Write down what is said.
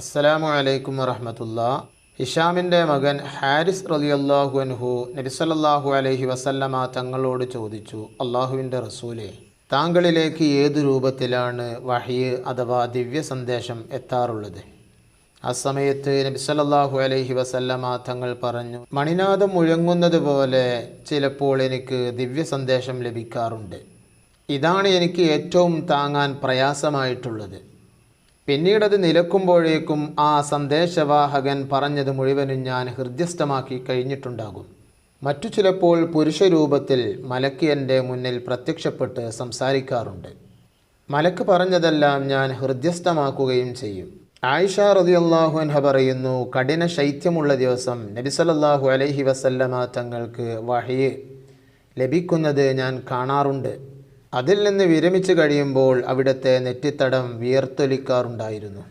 അസ്സലാമു അലൈക്കും വറഹ്മത്തുള്ളാ. ഹിഷാമിൻ്റെ മകൻ ഹാരിസ് റളിയല്ലാഹു അൻഹു നബി സല്ലല്ലാഹു അലൈഹി വസല്ലമ തങ്ങളോട് ചോദിച്ചു, അള്ളാഹുവിൻ്റെ റസൂലേ, താങ്കളിലേക്ക് ഏതു രൂപത്തിലാണ് വഹ്യ് അഥവാ ദിവ്യ സന്ദേശം എത്താറുള്ളത്? ആ സമയത്ത് നബി സല്ലല്ലാഹു അലൈഹി വസല്ലമ തങ്ങൾ പറഞ്ഞു, മണിനാദം മുഴങ്ങുന്നത് പോലെ ചിലപ്പോൾ എനിക്ക് ദിവ്യ സന്ദേശം ലഭിക്കാറുണ്ട്. ഇതാണ് എനിക്ക് ഏറ്റവും താങ്ങാൻ പ്രയാസമായിട്ടുള്ളത്. പിന്നീടത് നിലക്കുമ്പോഴേക്കും ആ സന്ദേശവാഹകൻ പറഞ്ഞത് മുഴുവനും ഞാൻ ഹൃദ്യസ്ഥമാക്കി കഴിഞ്ഞിട്ടുണ്ടാകും. മറ്റു ചിലപ്പോൾ പുരുഷരൂപത്തിൽ മലക്ക് എൻ്റെ മുന്നിൽ പ്രത്യക്ഷപ്പെട്ട് സംസാരിക്കാറുണ്ട്. മലക്ക് പറഞ്ഞതെല്ലാം ഞാൻ ഹൃദ്യസ്ഥമാക്കുകയും ചെയ്യും. ആയിഷ റളിയല്ലാഹു അൻഹ പറയുന്നു, കഠിന ശൈത്യമുള്ള ദിവസം നബി സല്ലല്ലാഹു അലൈഹി വസല്ലമ തങ്ങൾക്ക് വഹ്യ് ലഭിക്കുന്നത് ഞാൻ കാണാറുണ്ട്. അതിൽ നിന്ന് വിരമിച്ചു കഴിയുമ്പോൾ അവിടുത്തെ നെറ്റിത്തടം വിയർത്തൊലിക്കാറുണ്ടായിരുന്നു.